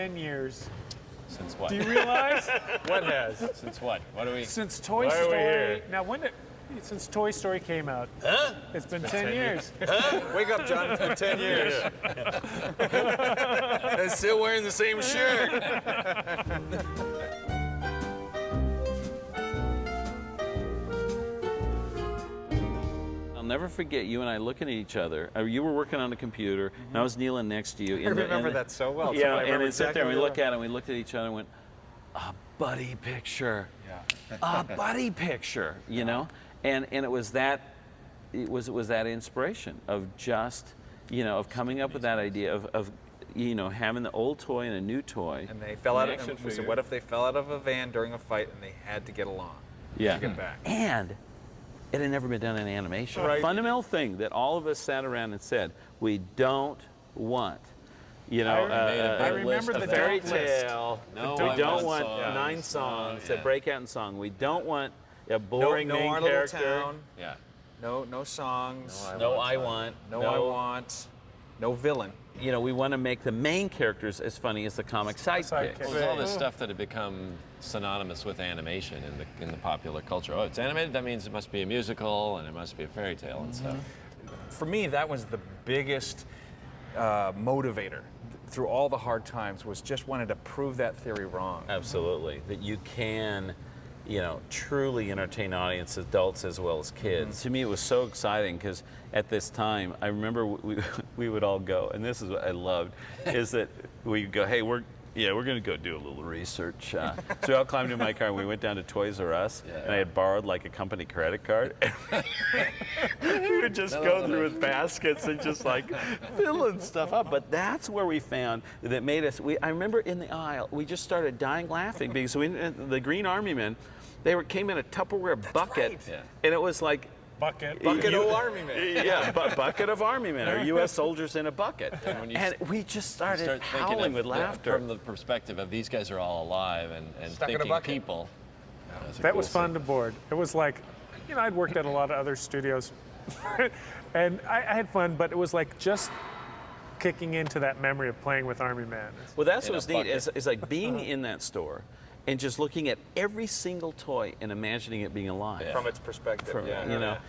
10 years. Since what? Do you realize? What has? Since what? What do we? Since Toy Why are we Story. here? Now, since Toy Story came out? Huh? It's been 10 years. Wake up, John. It's been 10 years. And still wearing the same shirt. I'll never forget you and I looking at each other. You were working on a computer, and I was kneeling next to you. I remember that so well. Yeah, I and remember we sat there and we exactly looked at it and we looked at each other and went, a buddy picture. Yeah. A buddy picture, you know? And it was that inspiration of just, of coming up with that idea of having the old toy and a new toy. And they fell out of, action and we said, figure. what if they fell out of a van during a fight and they had to get along? Yeah. To get back. And it had never been done in animation. Right. Fundamental thing that all of us sat around and said, we don't want, I remember a the fairy don't list. tale. No, we I don't want want songs. 9 songs Yeah. that break out in song. We don't want a boring no main Our Little character. Town. Yeah. No songs. No, I want. No, I want. No villain. We want to make the main characters as funny as the comic sidekicks. Sidekicks. Well, there's all this stuff that had become synonymous with animation in the popular culture. Oh, it's animated. That means it must be a musical and it must be a fairy tale and stuff. For me, that was the biggest motivator through all the hard times, was just wanted to prove that theory wrong. Absolutely, that you can, truly entertain audience, adults as well as kids. To me, it was so exciting because at this time, I remember we would all go, and this is what I loved, is that we'd go, hey, we're going to go do a little research. So we all climbed in my car and we went down to Toys R Us, and I had borrowed like a company credit card. We would just go through with baskets and just like filling stuff up. But that's where we found that made us, I remember in the aisle, we just started dying laughing because the Green Army Men, came in a Tupperware bucket, right. Yeah. and it was like, Bucket of Army Men. yeah, bucket of Army Men, or U.S. soldiers in a bucket. And when you And we just started Start thinking howling with yeah, laughter. from the perspective of these guys are all alive and Stuck in a thinking bucket. people. That was fun to board. It was like, I'd worked at a lot of other studios, and I had fun, but it was like just kicking into that memory of playing with Army Men. Well, that's in a what's neat. bucket. Is like being in that store and just looking at every single toy and imagining it being alive. Yeah. From its perspective. From,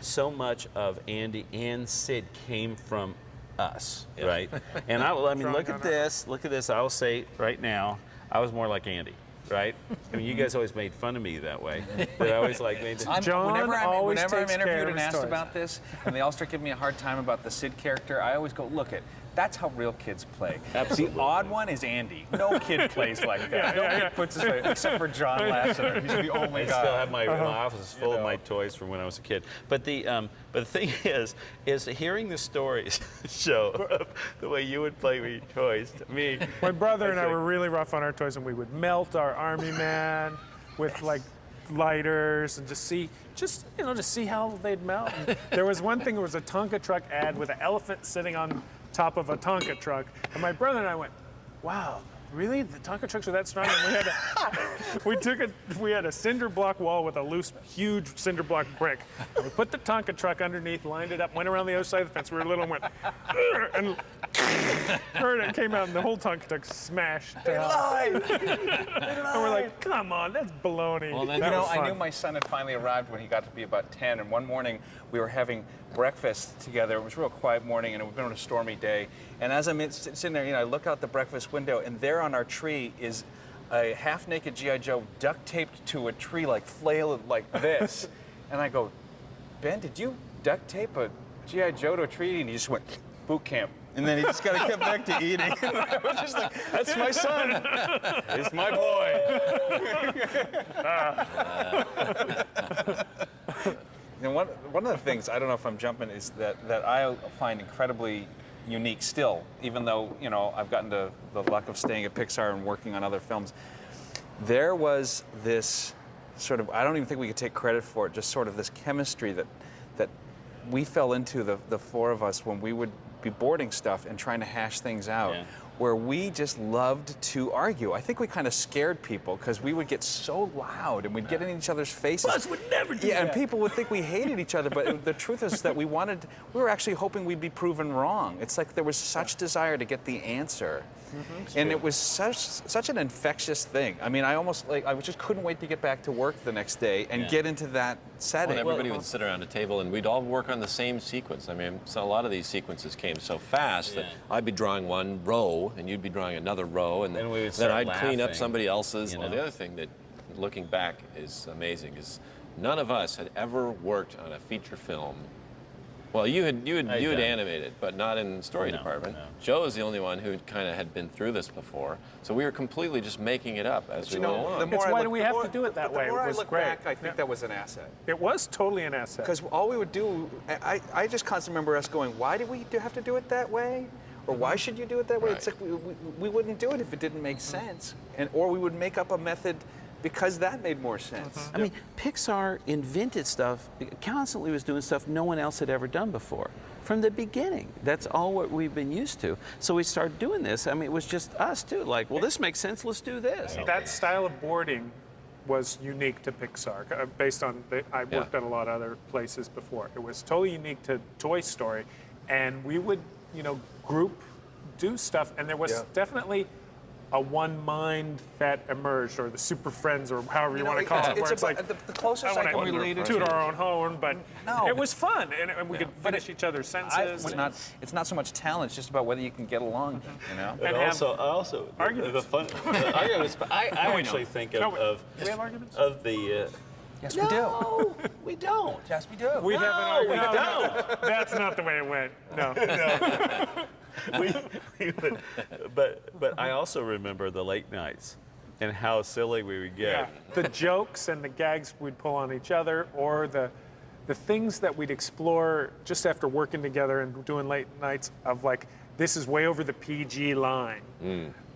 so much of Andy and Sid came from us, right? And I mean, Drawing look on at this. Look at this. I will say right now, I was more like Andy. Right? I mean, you guys always made fun of me that way. But I always like made the, John whenever always I'm takes care interviewed of and his asked toys. about this, and they all start giving me a hard time about the Sid character, I always go, look, that's how real kids play. Absolutely. The odd one is Andy. No kid plays like that. No kid puts his face, except for John Lasseter. He's the only I guy. still have my office is full of my toys from when I was a kid. But the thing is hearing the stories show of the way you would play with your toys to me. My brother and I like- were really rough on our toys, and we would melt our Army Man with like lighters and just see how they'd melt. And there was one thing, it was a Tonka truck ad with an elephant sitting on top of a Tonka truck, and my brother and I went, wow, really? The Tonka trucks are that strong? And we had a cinder block wall with a loose, huge cinder block brick. And we put the Tonka truck underneath, lined it up, went around the other side of the fence. We were little and went, and heard it came out, and the whole Tonka truck smashed. And we're like, come on, that's baloney. Well, then- That was I fun. knew my son had finally arrived when he got to be about 10, and one morning we were having breakfast together. It was a real quiet morning, and it had been a stormy day. And as I'm sitting there, I look out the breakfast window, and there on our tree is a half-naked G.I. Joe duct taped to a tree, like flailed like this. And I go, Ben, did you duct tape a G.I. Joe to a tree? And he just went, boot camp. And then he just kind of kept back to eating. And I was just like, that's my son. It's my boy. And one of the things, I don't know if I'm jumping, is that I find incredibly unique still, even though, I've gotten the luck of staying at Pixar and working on other films. There was this sort of, I don't even think we could take credit for it, just sort of this chemistry that we fell into, the four of us, when we would be boarding stuff and trying to hash things out. Yeah. Where we just loved to argue. I think we kind of scared people because we would get so loud and we'd get in each other's faces. Us would never do Yeah, that. and people would think we hated each other, but the truth is that we were actually hoping we'd be proven wrong. It's like there was such desire to get the answer And it was such an infectious thing. I mean, I just couldn't wait to get back to work the next day and get into that setting. Well, everybody would sit around a table and we'd all work on the same sequence. I mean, so a lot of these sequences came so fast that I'd be drawing one row and you'd be drawing another row, and we would then start I'd clean up laughing, somebody else's. you Well, know? the other thing that, looking back, is amazing is none of us had ever worked on a feature film. Well, you had animated, but not in the story department. No. Joe was the only one who kind of had been through this before, so we were completely just making it up as we went along. It's why do we have to do it that way? The more It I was look great. back, I think that was an asset. It was totally an asset. Because all we would do, I just constantly remember us going, why do we have to do it that way? Or why should you do it that way? Right. It's like we wouldn't do it if it didn't make sense. Or we would make up a method because that made more sense. I mean, Pixar invented stuff, constantly was doing stuff no one else had ever done before. From the beginning. That's all what we've been used to. So we started doing this. I mean, it was just us too. Like, well, this makes sense, let's do this. That style of boarding was unique to Pixar. Based on, I worked at a lot of other places before. It was totally unique to Toy Story. And we would, group do stuff. And there was definitely a one mind that emerged, or the Super Friends, or however you want to call it, where it's like the closest I can relate it toot to. our own horn, but No. it was fun, and we could finish each other's senses. It's not so much talent; it's just about whether you can get along. And But have also arguments. the fun arguments. But I actually think No, of do we have arguments? of the. Yes, we do. No, we don't. Yes, we do. We have an argument. we No, that's not the way it went. No. But I also remember the late nights and how silly we would get. Yeah, the jokes and the gags we'd pull on each other, or the things that we'd explore just after working together and doing late nights of like, this is way over the PG line,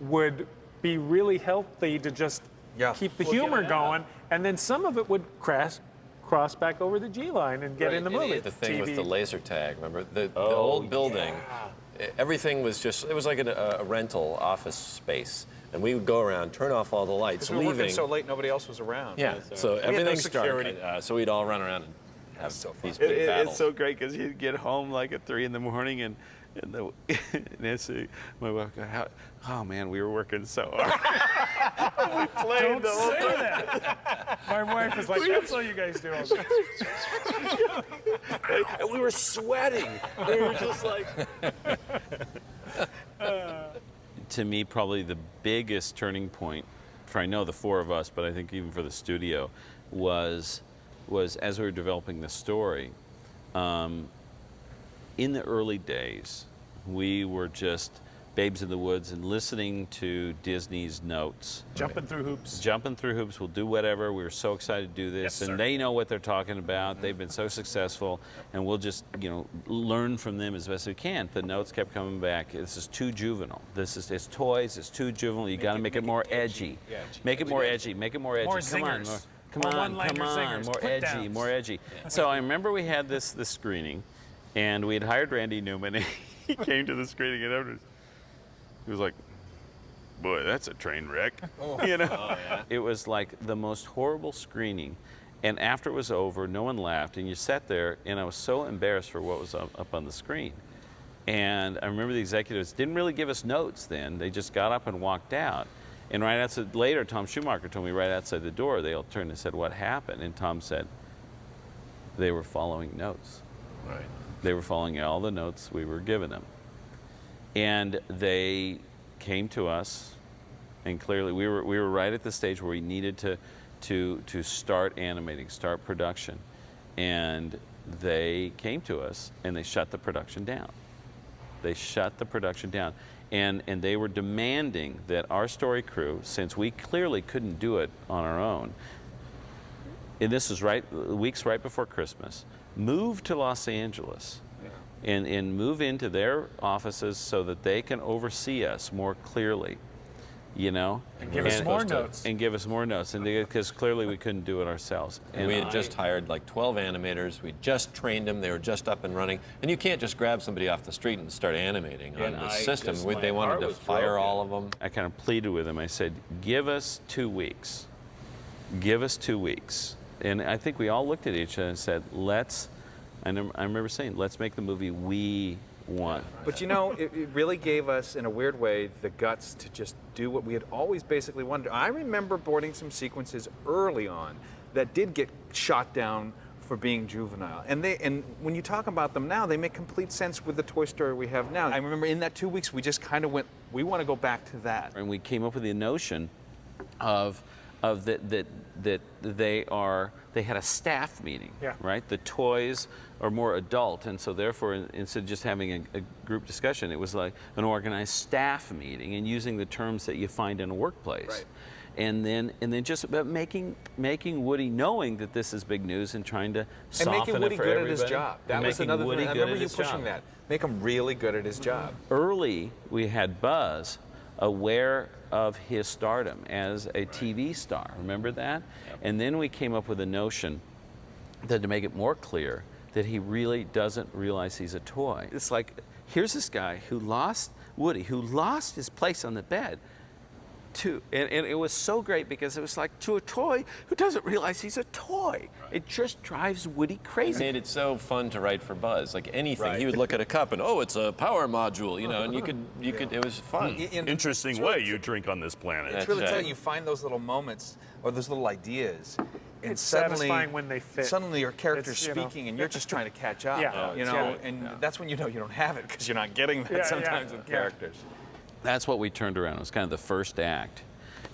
would be really healthy to just keep the humor going, and then some of it would cross back over the G line and get in the movie. The thing with TV. the laser tag, remember? The old building, everything was just, it was like a rental office space. And we would go around, turn off all the lights, We were working leaving. so late, nobody else was around. Yeah, so no everything's security. dark. So we'd all run around and have these It- big it- battles. it's so great because you'd get home like at 3 in the morning and Nancy, my wife, go, oh man, we were working so hard. We played Don't the whole say that. My wife was like, that's all you guys do all day. we were sweating. We were just like. To me, probably the biggest turning point for, I know, the four of us, but I think even for the studio, was as we were developing the story. In the early days, we were just babes in the woods and listening to Disney's notes. Jumping through hoops. Jumping through hoops, we'll do whatever. We were so excited to do this, Yes, sir. and they know what they're talking about. They've been so successful, and we'll just, learn from them as best we can. The notes kept coming back. This is too juvenile. It's toys. It's too juvenile. You got to make it more edgy. Make it more edgy. Make it more edgy. More Come on, zingers. come More on, one-liner come on. zingers. More Put edgy, downs. more edgy. So I remember we had this screening, and we had hired Randy Newman. And he came to the screening, and after he was like, boy, that's a train wreck. It was like the most horrible screening. And after it was over, no one laughed. And you sat there, and I was so embarrassed for what was up on the screen. And I remember the executives didn't really give us notes then. They just got up and walked out. And right outside, later, Tom Schumacher told me right outside the door, they all turned and said, what happened? And Tom said, they were following notes. Right. They were following all the notes we were giving them. And they came to us, and clearly we were right at the stage where we needed to start animating, start production. And they came to us, and they shut the production down. They shut the production down. And they were demanding that our story crew, since we clearly couldn't do it on our own, and this was weeks right before Christmas, move to Los Angeles and move into their offices so that they can oversee us more clearly, And give us more notes. And give us more notes, and because clearly we couldn't do it ourselves. And we had just hired like 12 animators. We just trained them. They were just up and running. And you can't just grab somebody off the street and start animating on the system. They wanted to fire all of them. I kind of pleaded with them. I said, give us 2 weeks. Give us 2 weeks. And I think we all looked at each other and said, I remember saying, let's make the movie we one. But you know, it really gave us, in a weird way, the guts to just do what we had always basically wanted to. I remember boarding some sequences early on that did get shot down for being juvenile. And when you talk about them now, they make complete sense with the Toy Story we have now. I remember in that 2 weeks, we just kind of went, we want to go back to that. And we came up with the notion of that they had a staff meeting, Yeah. right? The toys are more adult, and so therefore, instead of just having a group discussion, it was like an organized staff meeting and using the terms that you find in a workplace. Right. And then just about making Woody knowing that this is big news and trying to And soften making Woody it for good everybody. at his job. That And was making another Woody thing. I good remember at you his pushing job. that. Make him really good at his job. Early, we had Buzz aware of his stardom as a TV star. Remember that? Yep. And then we came up with a notion that to make it more clear that he really doesn't realize he's a toy. It's like, here's this guy who lost Woody, who lost his place on the bed. And it was so great because it was like to a toy who doesn't realize he's a toy. Right. It just drives Woody It crazy. made it so fun to write for Buzz. Like anything, Right. he would look at a cup and, oh, it's a power module, you know, and you could, it was fun. Interesting way you drink on this planet. It's really telling you find those little moments or those little ideas, and It's suddenly, satisfying when they fit. Suddenly your character's It's, you know. speaking, and you're just trying to catch up. Yeah. You know, Yeah. and that's when you know you don't have it because you're not getting that Yeah, sometimes yeah, with yeah. characters. That's what we turned around. It was kind of the first act.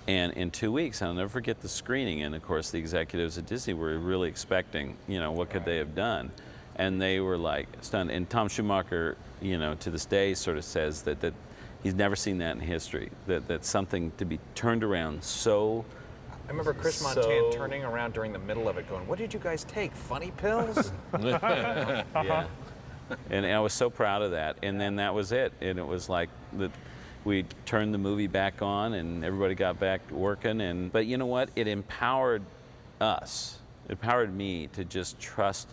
And in 2 weeks, I'll never forget the screening. And of course, the executives at Disney were really expecting, you know, what could they have done? And they were like stunned. And Tom Schumacher, you know, to this day sort of says that he's never seen that in history, that something to be turned around so. I remember Chris Montan turning around during the middle of it going, what did you guys take, funny pills? Yeah. And I was so proud of that. And then that was it. And it was like we turned the movie back on and everybody got back working. But you know what? It empowered us. It empowered me to just trust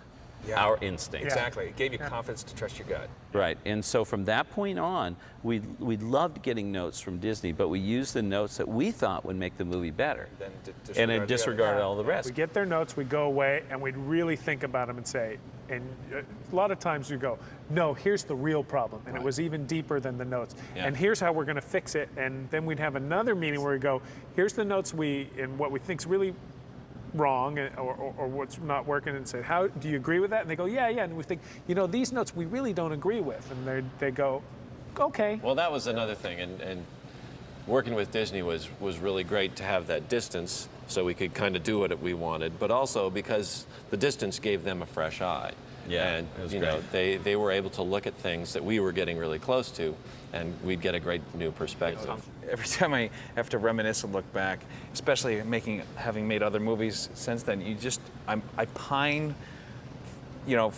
our instincts. Exactly. It gave you confidence to trust your gut. Right. And so from that point on, we loved getting notes from Disney, but we used the notes that we thought would make the movie better. Then And then disregarded all the rest. We get their notes, we go away, and we'd really think about them and say, and a lot of times we go, no, here's the real problem. And it was even deeper than the notes. Yeah. And here's how we're going to fix it. And then we'd have another meeting where we go, here's the notes and what we think's really wrong or what's not working, and say, how do you agree with that? And they go, yeah. And we think, you know, these notes we really don't agree with. And they go, okay. Well, that was another thing, and working with Disney was really great to have that distance so we could kind of do what we wanted, but also because the distance gave them a fresh eye. Yeah, And it was you know, they were able to look at things that we were getting really close to, and we'd get a great new perspective. Every time I have to reminisce and look back, especially having made other movies since then, I pine, you know,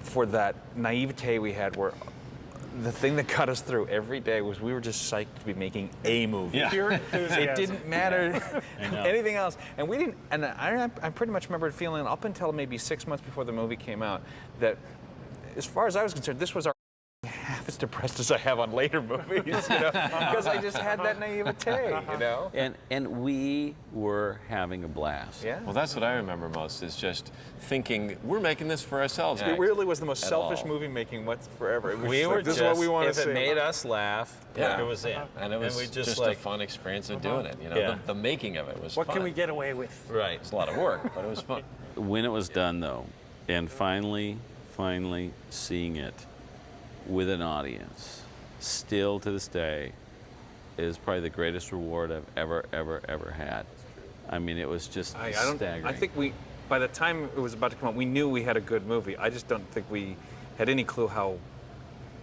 for that naivete we had where the thing that got us through every day was we were just psyched to be making a movie. Yeah. Pure enthusiasm. It didn't matter anything else. And we didn't, and I pretty much remember feeling up until maybe 6 months before the movie came out that as far as I was concerned, this was our half as depressed as I have on later movies, you know, because I just had that naivete, you know. And we were having a blast. Yeah. Well, that's what I remember most, is just thinking, we're making this for ourselves. It really was the most At selfish all. movie making forever. It was We like, were this just, is what we want if to see. it made us laugh, Yeah. it was in. And it was we just like, a fun experience of doing it. You know, Yeah. the making of it was What fun. can we get away with? right. It's a lot of work, but it was fun. When it was done, though, and finally seeing it with an audience, still to this day, is probably the greatest reward I've ever had. I mean, it was just staggering. I think by the time it was about to come out, we knew we had a good movie. I just don't think we had any clue how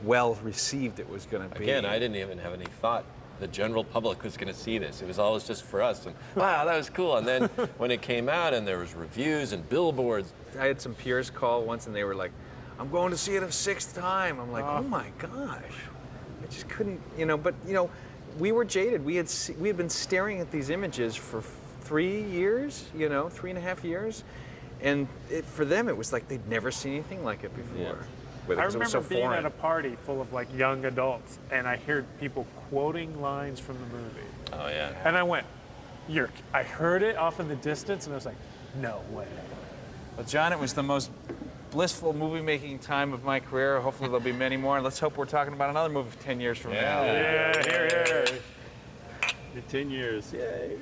well received it was going to be. Again, I didn't even have any thought the general public was going to see this. It was always just for us. And wow, that was cool. And then when it came out and there was reviews and billboards. I had some peers call once and they were like, I'm going to see it a 6th time. I'm like, oh my gosh. I just couldn't, you know, but, you know, we were jaded. We had been staring at these images for 3 years, you know, 3.5 years. And for them, it was like they'd never seen anything like it before. Yeah. With it, I 'cause it was remember so being foreign. at a party full of like young adults, and I heard people quoting lines from the movie. Oh, yeah. And I went, I heard it off in the distance, and I was like, no way. Well, John, it was the most blissful movie-making time of my career. Hopefully there'll be many more, and let's hope we're talking about another movie 10 years from now. Yeah, here, here. 10 years, yay.